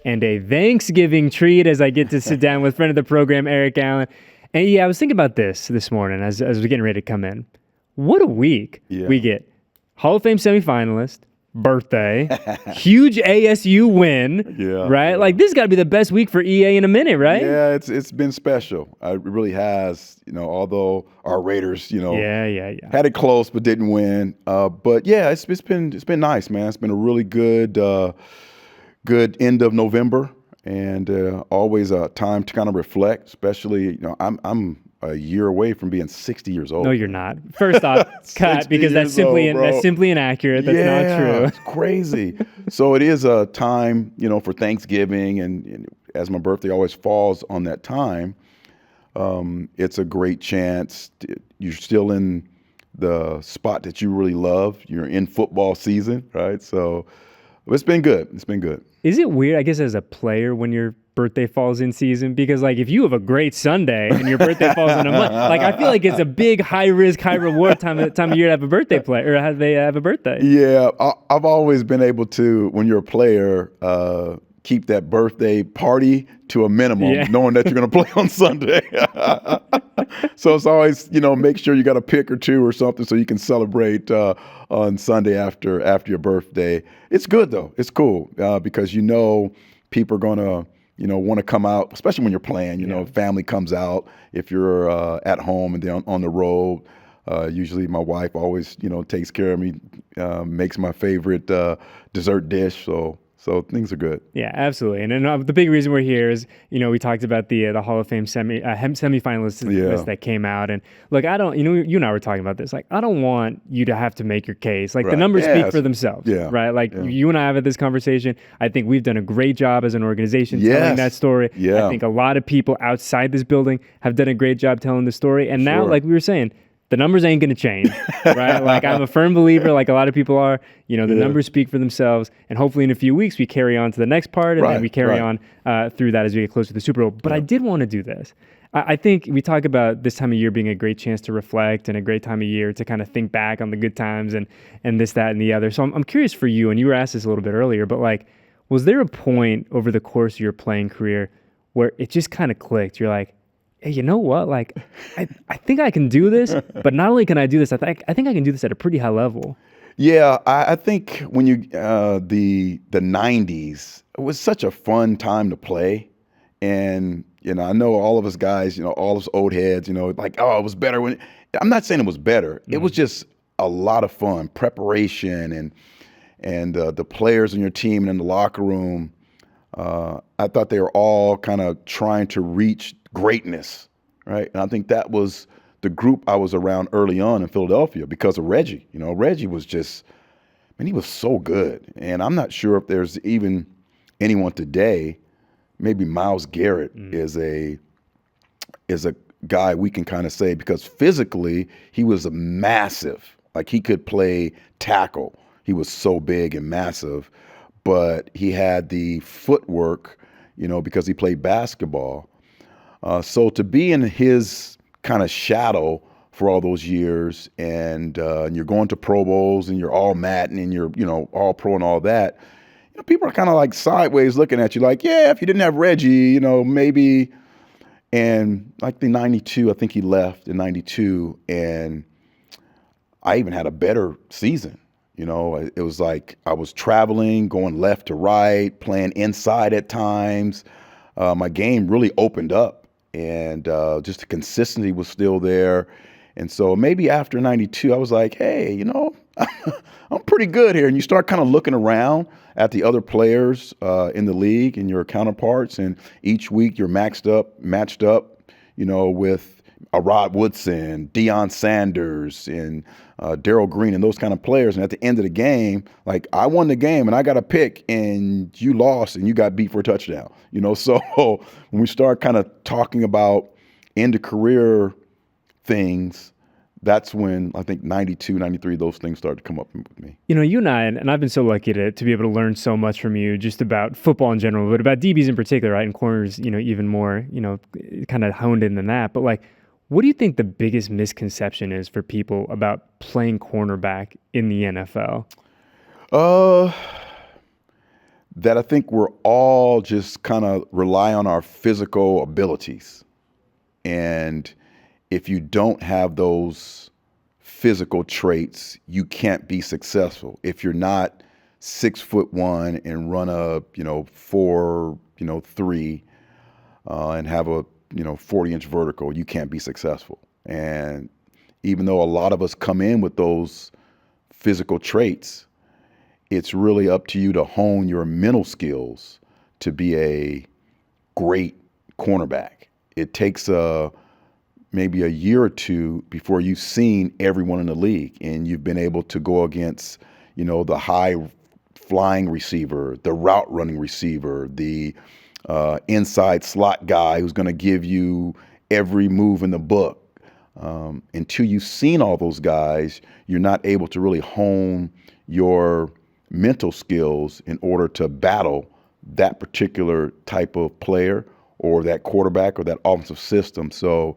and a Thanksgiving treat as I get to sit down with friend of the program, Eric Allen. And yeah, I was thinking about this morning as we're getting ready to come in. What a week. Yeah. We get Hall of Fame semifinalist, birthday, huge ASU win, right? Yeah. Like, this got to be the best week for EA in a minute, right? Yeah, it's been special. It really has. Although our Raiders, had it close but didn't win. But yeah, it's been nice, man. It's been a really good end of November, and always a time to kind of reflect. Especially, I'm a year away from being 60 years old. No, you're not. First off, cut, because that's simply inaccurate. That's not true. It's crazy. So it is a time, for Thanksgiving, and as my birthday always falls on that time, it's a great chance. You're still in the spot that you really love. You're in football season, right? So it's been good. It's been good. Is it weird, I guess, as a player when your birthday falls in season? Because, like, if you have a great Sunday and your birthday falls in a month, like, I feel like it's a big high-risk, high-reward time of year to have a birthday play, or have a birthday. Yeah, I've always been able to, when you're a player, keep that birthday party to a minimum, knowing that you're going to play on Sunday. So it's always, make sure you got a pick or two or something so you can celebrate on Sunday after your birthday. It's good, though. It's cool because people are going to, want to come out, especially when you're playing. Family comes out if you're at home and then on the road. Usually my wife always, takes care of me, makes my favorite dessert dish. So things are good. Yeah, absolutely. And the big reason we're here is, we talked about the Hall of Fame semifinalists list that came out. And look, I don't, you and I were talking about this. Like, I don't want you to have to make your case. Like, the numbers speak for themselves, right? Like, you and I have had this conversation. I think we've done a great job as an organization telling that story. Yeah. I think a lot of people outside this building have done a great job telling the story. And now, like we were saying, the numbers ain't going to change, right? Like, I'm a firm believer, like a lot of people are, the numbers speak for themselves. And hopefully in a few weeks, we carry on to the next part, and then we carry on through that as we get closer to the Super Bowl. But I did want to do this. I think we talk about this time of year being a great chance to reflect and a great time of year to kind of think back on the good times and this, that, and the other. So I'm curious for you, and you were asked this a little bit earlier, but like, was there a point over the course of your playing career where it just kind of clicked? You're like, hey, you know what? Like, I think I can do this, but not only can I do this, I think I can do this at a pretty high level. Yeah, I think when the 90s, it was such a fun time to play. And, I know all of us guys, all us old heads, like, oh, it was better when. I'm not saying it was better. It was just a lot of fun, preparation, and the players in your team and in the locker room. I thought they were all kind of trying to reach greatness, right? And I think that was the group I was around early on in Philadelphia because of Reggie. Reggie was just, he was so good. And I'm not sure if there's even anyone today. Maybe Myles Garrett is a guy we can kind of say, because physically he was a massive. Like, he could play tackle. He was so big and massive, but he had the footwork, because he played basketball. So to be in his kind of shadow for all those years, and you're going to Pro Bowls and you're all Madden and you're, all pro and all that, people are kind of like sideways looking at you like, yeah, if you didn't have Reggie, maybe. And like the 92, I think he left in 92, and I even had a better season. It was like I was traveling, going left to right, playing inside at times. My game really opened up, and just the consistency was still there. And so maybe after 92, I was like, hey, I'm pretty good here. And you start kind of looking around at the other players in the league and your counterparts. And each week you're matched up, with Rod Woodson, Deion Sanders, and Darryl Green and those kind of players. And at the end of the game, like, I won the game and I got a pick and you lost and you got beat for a touchdown. So when we start kind of talking about end of career things, that's when I think 92, 93, those things started to come up with me. You and I, and I've been so lucky to be able to learn so much from you just about football in general, but about DBs in particular, right? And corners, even more, kind of honed in than that. But like, what do you think the biggest misconception is for people about playing cornerback in the NFL? that I think we're all just kind of rely on our physical abilities. And if you don't have those physical traits, you can't be successful. If you're not 6'1" and run a 4'3" and have a 40-inch vertical, you can't be successful. And even though a lot of us come in with those physical traits, it's really up to you to hone your mental skills to be a great cornerback. It takes maybe a year or two before you've seen everyone in the league and you've been able to go against, the high flying receiver, the route running receiver, the inside slot guy who's going to give you every move in the book. Until you've seen all those guys, you're not able to really hone your mental skills in order to battle that particular type of player or that quarterback or that offensive system. So,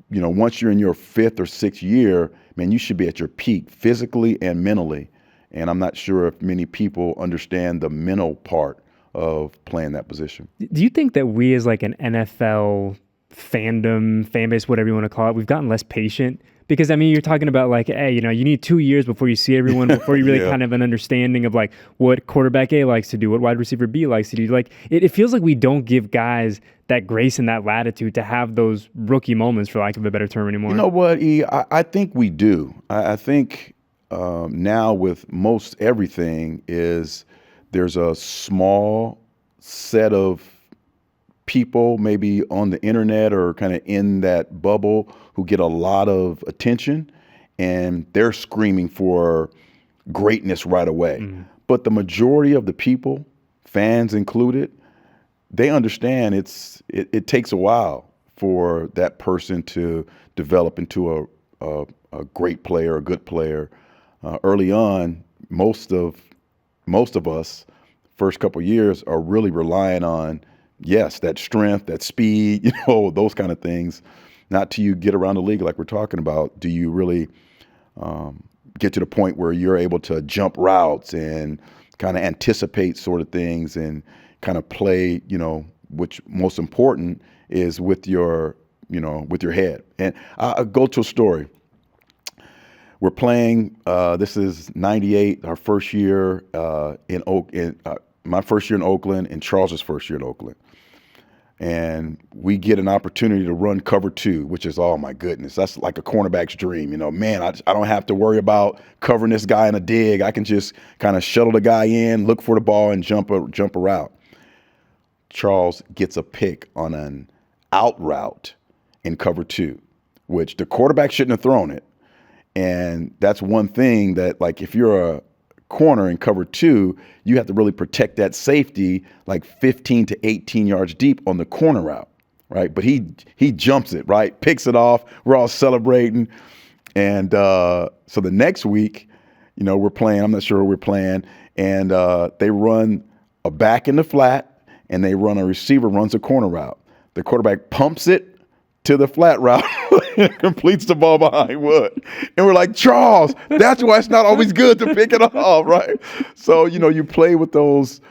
once you're in your 5th or 6th year, man, you should be at your peak physically and mentally. And I'm not sure if many people understand the mental part of playing that position. Do you think that we as like an NFL fandom, fan base, whatever you want to call it, we've gotten less patient? Because, you're talking about like, hey, you need 2 years before you see everyone, before you really kind of have an understanding of like what quarterback A likes to do, what wide receiver B likes to do. Like, it feels like we don't give guys that grace and that latitude to have those rookie moments, for lack of a better term, anymore. You know what, E? I think we do. I think now with most everything is there's a small set of people maybe on the internet or kind of in that bubble who get a lot of attention and they're screaming for greatness right away. Mm-hmm. But the majority of the people, fans included, they understand it takes a while for that person to develop into a great player, a good player. Early on, most of us, first couple of years, are really relying on, yes, that strength, that speed, those kind of things. Not till you get around the league like we're talking about, do you really get to the point where you're able to jump routes and kind of anticipate sort of things and kind of play, which most important is with your head. And I'll go to a story. We're playing, this is 98, our first year my first year in Oakland and Charles's first year in Oakland. And we get an opportunity to run cover 2, which is, oh my goodness, that's like a cornerback's dream. Man, I don't have to worry about covering this guy in a dig. I can just kind of shuttle the guy in, look for the ball, and jump a route. Charles gets a pick on an out route in cover 2, which the quarterback shouldn't have thrown it. And that's one thing that, like, if you're a corner in cover 2, you have to really protect that safety like 15 to 18 yards deep on the corner route, right? But he jumps it, right? Picks it off. We're all celebrating. And so the next week, we're playing. I'm not sure who we're playing. And they run a back in the flat, and they run a receiver runs a corner route. The quarterback pumps it to the flat route and completes the ball behind Wood. And we're like, Charles, that's why it's not always good to pick it off, right? So, you play with that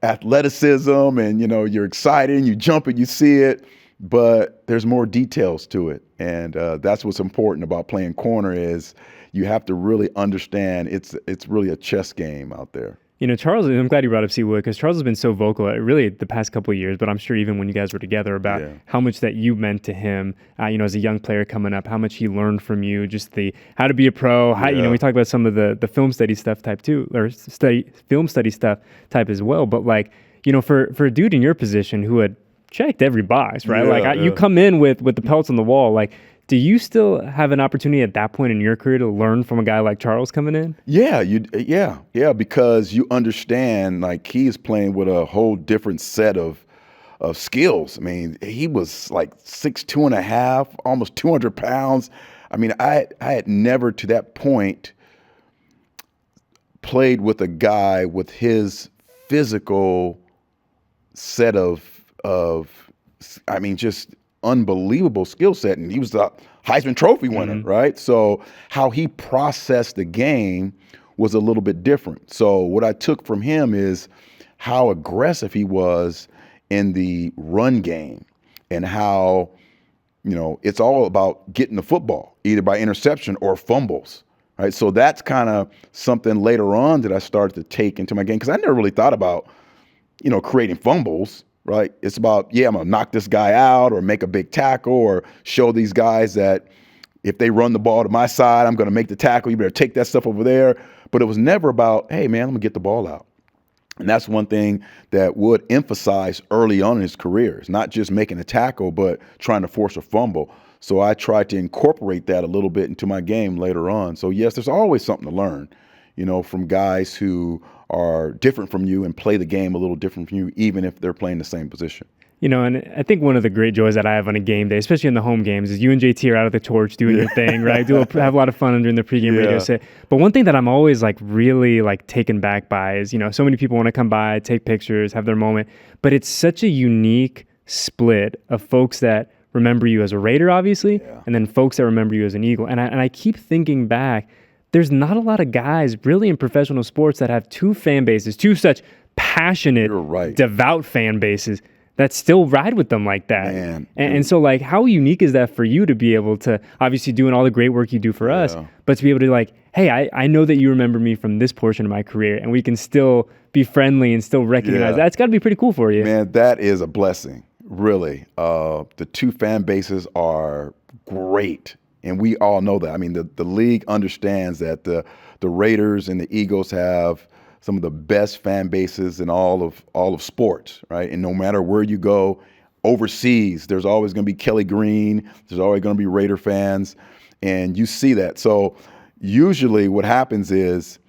athleticism and, you're excited and you jump and you see it, but there's more details to it. And that's what's important about playing corner is you have to really understand it's really a chess game out there. Charles, I'm glad you brought up C. Wood, because Charles has been so vocal, really the past couple of years, but I'm sure even when you guys were together about how much that you meant to him, as a young player coming up, how much he learned from you, just how to be a pro, how, we talk about some of the film study stuff type too, or film study stuff type as well. But for a dude in your position who had checked every box, right? You come in with the pelts on the wall, like, do you still have an opportunity at that point in your career to learn from a guy like Charles coming in? Yeah, because you understand, like, he is playing with a whole different set of skills. He was like 6'2.5", almost 200 pounds. I had never to that point played with a guy with his physical set of just unbelievable skill set, and he was the Heisman Trophy winner, right? So how he processed the game was a little bit different. So what I took from him is how aggressive he was in the run game and how, it's all about getting the football, either by interception or fumbles, right? So that's kind of something later on that I started to take into my game because I never really thought about, creating fumbles, right? It's about, I'm going to knock this guy out or make a big tackle or show these guys that if they run the ball to my side, I'm going to make the tackle. You better take that stuff over there. But it was never about, hey, man, I'm going to get the ball out. And that's one thing that Wood emphasized early on in his career. It's not just making a tackle, but trying to force a fumble. So I tried to incorporate that a little bit into my game later on. So, yes, there's always something to learn, from guys who are different from you and play the game a little different from you, even if they're playing the same position. And I think one of the great joys that I have on a game day, especially in the home games, is you and JT are out at the torch doing your thing, right? Have a lot of fun during the pregame radio set. But one thing that I'm always really taken back by is, so many people want to come by, take pictures, have their moment. But it's such a unique split of folks that remember you as a Raider, obviously, and then folks that remember you as an Eagle. And I keep thinking back, there's not a lot of guys really in professional sports that have two fan bases, two such passionate, devout fan bases that still ride with them like that. Man. And so how unique is that for you to be able to, obviously doing all the great work you do for us, but to be able to hey, I know that you remember me from this portion of my career and we can still be friendly and still recognize that's got to be pretty cool for you. Man, that is a blessing, really. The two fan bases are great. And we all know that. I mean, the league understands that the Raiders and the Eagles have some of the best fan bases in all of sports, right? And no matter where you go, overseas, there's always going to be Kelly Green. There's always going to be Raider fans, and you see that. So usually, what happens is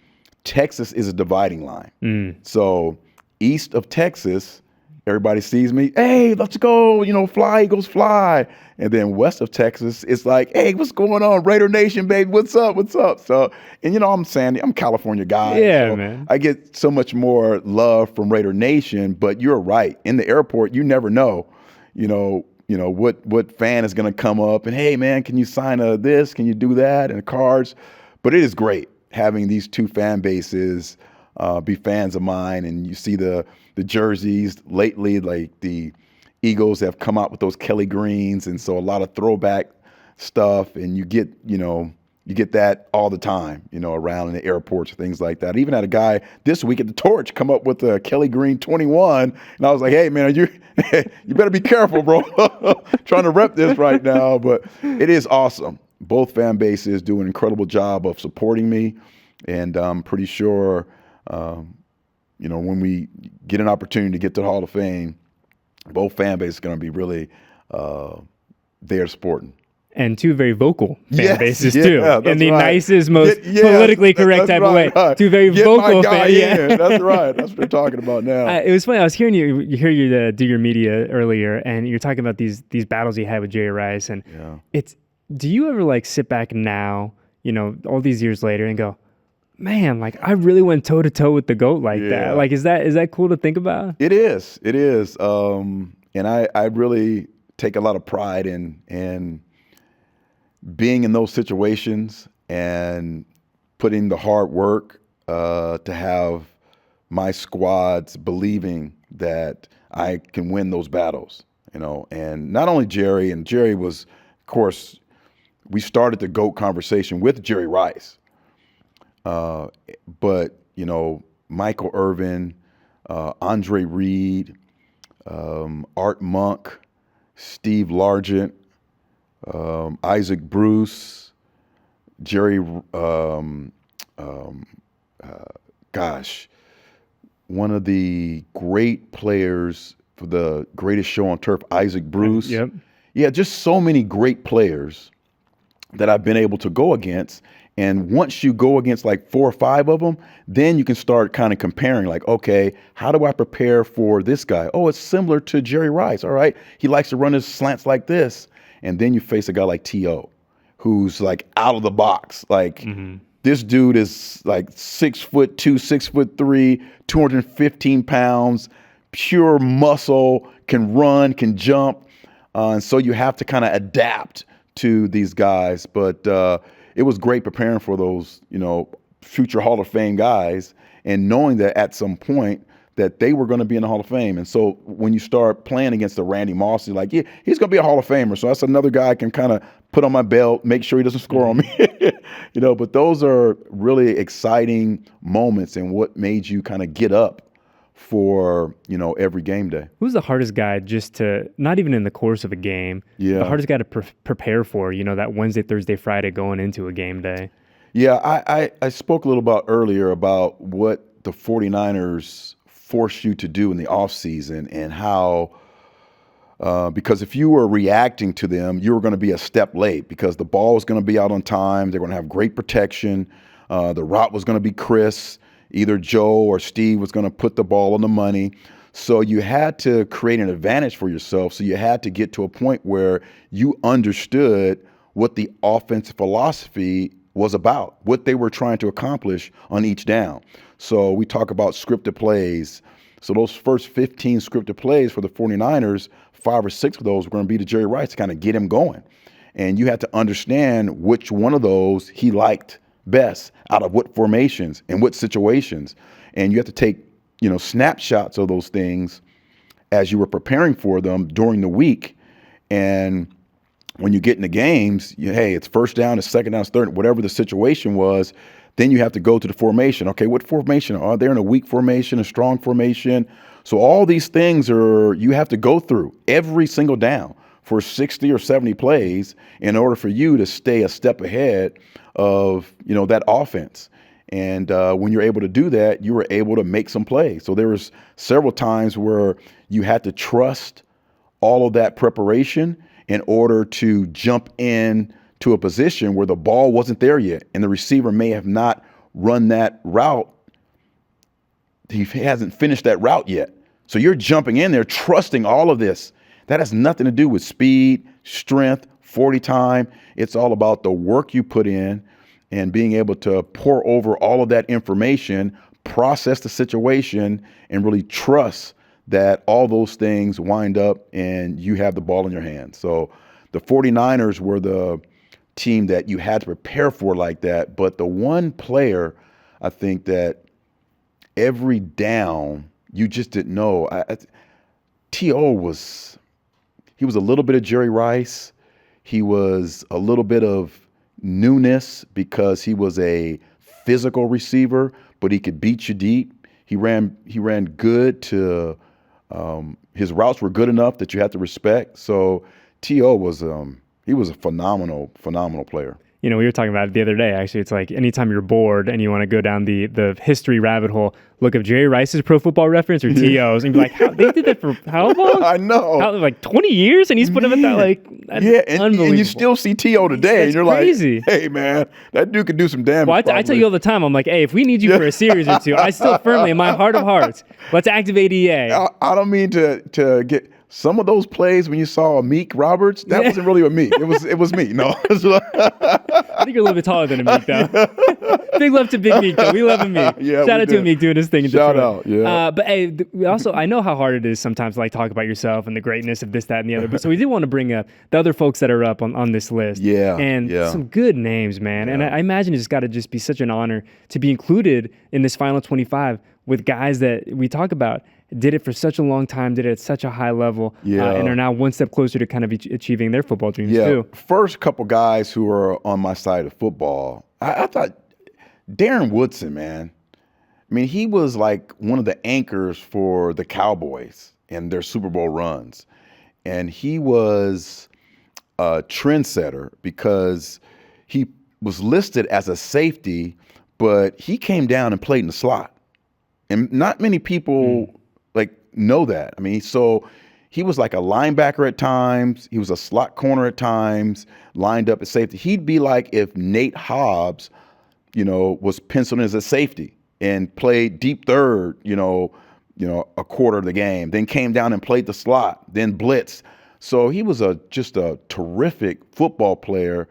Texas is a dividing line. So east of Texas, everybody sees me. Hey, let's go! Fly Eagles, fly! And then west of Texas, it's like, hey, what's going on? Raider Nation, baby, what's up? What's up? So, and I'm Sandy, I'm a California guy. Yeah, so man. I get so much more love from Raider Nation, but you're right. In the airport, you never know, what fan is going to come up and, hey, man, can you sign this? Can you do that? And cards. But it is great having these two fan bases be fans of mine. And you see the jerseys lately, like the Eagles have come out with those Kelly Greens, and so a lot of throwback stuff, and you get that all the time, around in the airports, things like that. I even had a guy this week at the Torch come up with a Kelly Green 21, and I was like, hey, man, you better be careful, bro. Trying to rep this right now, but it is awesome. Both fan bases do an incredible job of supporting me, and I'm pretty sure, when we get an opportunity to get to the Hall of Fame, both fan bases are going to be really there supporting. And two very vocal fan bases, too. In the right. nicest, most politically correct type of way. Right. Two very vocal fans. Yeah. That's right. That's what we're talking about now. It was funny. I was hearing you do your media earlier, and you're talking about these battles you had with Jerry Rice. And do you ever sit back now, all these years later, and go, man, I really went toe to toe with the GOAT that. Is that cool to think about? It is. And I really take a lot of pride in being in those situations and putting the hard work to have my squads believing that I can win those battles, and not only Jerry, and Jerry was, of course, we started the GOAT conversation with Jerry Rice. But, Michael Irvin, Andre Reed, Art Monk, Steve Largent, Isaac Bruce, Jerry, one of the great players for the Greatest Show on Turf, Isaac Bruce. Yep. Yeah, just so many great players that I've been able to go against. And once you go against 4 or 5 of them, then you can start kind of comparing, okay, how do I prepare for this guy? Oh, it's similar to Jerry Rice. All right. He likes to run his slants like this. And then you face a guy like T.O., who's out of the box. This dude is 6'2", 6'3", 215 pounds, pure muscle, can run, can jump. And so you have to kind of adapt to these guys. But it was great preparing for those, future Hall of Fame guys, and knowing that at some point that they were going to be in the Hall of Fame. And so when you start playing against the Randy Moss, you're like, yeah, he's going to be a Hall of Famer. So that's another guy I can kind of put on my belt, make sure he doesn't score on me. But those are really exciting moments and what made you kind of get up for, every game day. Who's the hardest guy just to, not even in the course of a game, the hardest guy to prepare for, that Wednesday, Thursday, Friday going into a game day? Yeah, I spoke a little about earlier about what the 49ers force you to do in the offseason and how, because if you were reacting to them, you were going to be a step late because the ball was going to be out on time. They're going to have great protection. The route was going to be crisp. Either Joe or Steve was going to put the ball on the money. So you had to create an advantage for yourself. So you had to get to a point where you understood what the offensive philosophy was about, what they were trying to accomplish on each down. So we talk about scripted plays. So those first 15 scripted plays for the 49ers, 5 or 6 of those were going to be to Jerry Rice to kind of get him going. And you had to understand which one of those he liked best out of what formations and what situations. And you have to take, snapshots of those things as you were preparing for them during the week. And when you get into games, hey, it's first down, it's second down, it's third, whatever the situation was, then you have to go to the formation. Okay, what formation? Are they in a weak formation, a strong formation? So all these things you have to go through every single down for 60 or 70 plays in order for you to stay a step ahead of, that offense. And when you're able to do that, you were able to make some plays. So there was several times where you had to trust all of that preparation in order to jump in to a position where the ball wasn't there yet. And the receiver may have not run that route. He hasn't finished that route yet. So you're jumping in there, trusting all of this. That has nothing to do with speed, strength, 40 time. It's all about the work you put in and being able to pour over all of that information, process the situation, and really trust that all those things wind up and you have the ball in your hands. So the 49ers were the team that you had to prepare for like that. But the one player, I think that every down, you just didn't know. T.O. was a little bit of Jerry Rice. He was a little bit of newness because he was a physical receiver, but he could beat you deep. He ran good to his routes were good enough that you had to respect. So T.O. was he was a phenomenal player. We were talking about it the other day, actually. It's like anytime you're bored and you want to go down the history rabbit hole, look up Jerry Rice's Pro Football Reference or T.O.'s and be like, they did that for how long? I know. Like 20 years? And he's put him at that, unbelievable. And you still see T.O. today. And you're crazy. Like, hey, man, that dude could do some damage. Well, I tell you all the time, I'm like, hey, if we need you for a series or two, I still firmly, in my heart of hearts, let's activate EA. I don't mean to get... Some of those plays when you saw Meek Roberts, that wasn't really a Meek. It was me. No. I think you're a little bit taller than a Meek, though. Big love to Big Meek, though. We love him, Meek. Yeah, shout out to Meek doing his thing in Shout Detroit. out, yeah. But hey, I know how hard it is sometimes to talk about yourself and the greatness of this, that, and the other. But so we did want to bring up the other folks that are up on this list. Yeah. And some good names, man. Yeah. And I imagine it's got to just be such an honor to be included in this final 25 with guys that we talk about did it for such a long time, did it at such a high level, and are now one step closer to kind of achieving their football dreams too. First couple guys who are on my side of football, I thought Darren Woodson, man. I mean, he was like one of the anchors for the Cowboys and their Super Bowl runs. And he was a trendsetter because he was listed as a safety, but he came down and played in the slot. And not many people know that. I mean, so he was like a linebacker at times. He was a slot corner at times, lined up at safety. He'd be like if Nate Hobbs, was penciled in as a safety and played deep third, a quarter of the game, then came down and played the slot, then blitzed. So he was just a terrific football player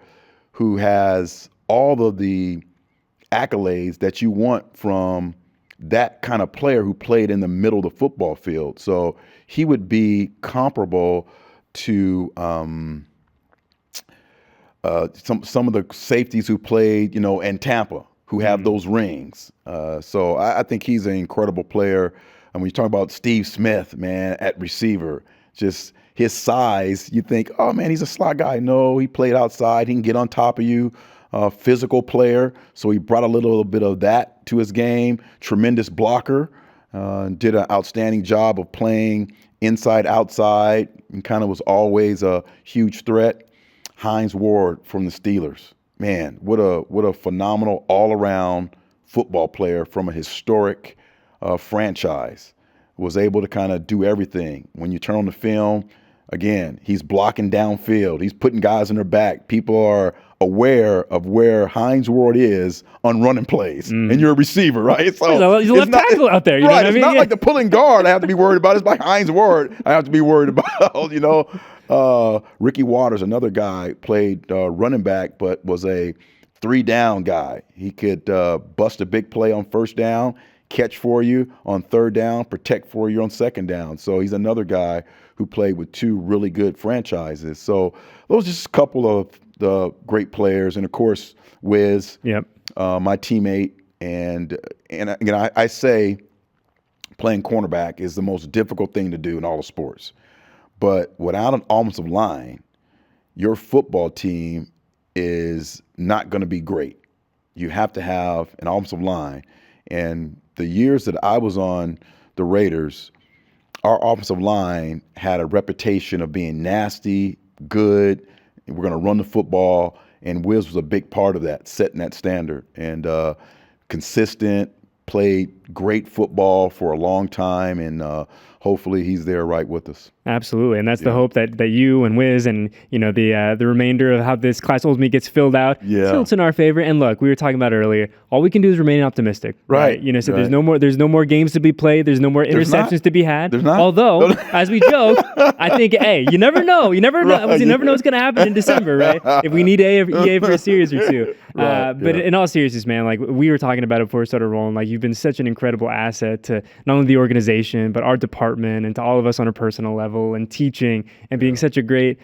who has all of the accolades that you want from that kind of player who played in the middle of the football field. So he would be comparable to some of the safeties who played, in Tampa, who have those rings. So I think he's an incredible player. And when you talk about Steve Smith, man, at receiver, just his size, you think, oh, man, he's a slot guy. No, he played outside. He can get on top of you. Physical player. So he brought a little bit of that to his game. Tremendous blocker. Did an outstanding job of playing inside, outside, and kind of was always a huge threat. Hines Ward from the Steelers. Man, what a phenomenal all-around football player from a historic franchise. Was able to kind of do everything. When you turn on the film, again, he's blocking downfield. He's putting guys in their back. People are aware of where Hines Ward is on running plays, and you're a receiver, right? So he's a left tackle out there. You know what I mean? It's not like the pulling guard I have to be worried about. It's like Hines Ward I have to be worried about, you know. Ricky Waters, another guy, played running back, but was a 3-down guy. He could bust a big play on first down, catch for you on third down, protect for you on second down. So he's another guy who played with 2 really good franchises. So those are just a couple of the great players. And, of course, Wiz, my teammate. And again, I say playing cornerback is the most difficult thing to do in all of sports. But without an offensive line, your football team is not going to be great. You have to have an offensive line. And the years that I was on the Raiders, our offensive line had a reputation of being nasty, good. We're going to run the football, and Wiz was a big part of that, setting that standard. And consistent, played great football for a long time, and hopefully he's there right with us. Absolutely, and that's the hope that you and Wiz and the remainder of how this class ultimately gets filled out tilts in our favor. And look, we were talking about earlier. All we can do is remain optimistic, right? So there's no more games to be played. There's no more interceptions to be had. There's not. Although, as we joke, I think you never know. You never know. You never know what's going to happen in December, right? If we need EA for a series or two. But in all seriousness, man, like we were talking about it before we started rolling. Like you've been such an incredible asset to not only the organization but our department and to all of us on a personal level. And teaching and being such a great,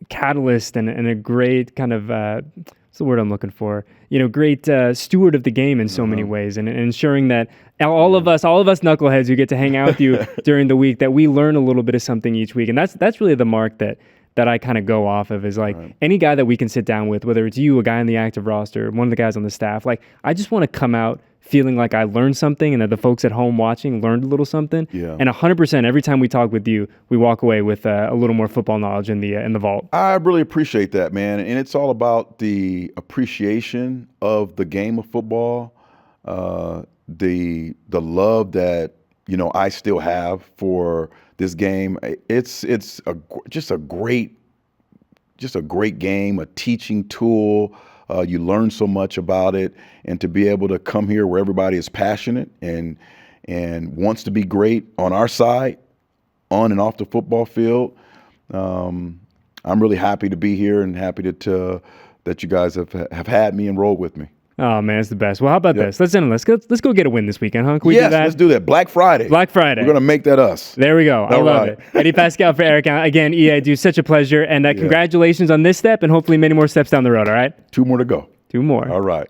catalyst and a great kind of, what's the word I'm looking for? Great steward of the game in so many ways, and ensuring that all of us knuckleheads who get to hang out with you during the week, that we learn a little bit of something each week, and that's really the mark that I kind of go off of is like any guy that we can sit down with, whether it's you, a guy on the active roster, one of the guys on the staff, like I just want to come out feeling like I learned something and that the folks at home watching learned a little something. Yeah. And 100% every time we talk with you, we walk away with a little more football knowledge in the vault. I really appreciate that, man. And it's all about the appreciation of the game of football, the love that, I still have for this game. It's just a great game, a teaching tool. You learn so much about it, and to be able to come here where everybody is passionate and wants to be great on our side, on and off the football field. I'm really happy to be here and happy that you guys have had me and rolled with me. Oh man, it's the best. Well, how about this? Let's go get a win this weekend, huh? Can we do that? Let's do that. Black Friday. We're gonna make that us. There we go. I love it. Eddie Paskal for Eric. Again, EA, such a pleasure, and congratulations on this step, and hopefully many more steps down the road. All right. 2 more to go. 2 more. All right.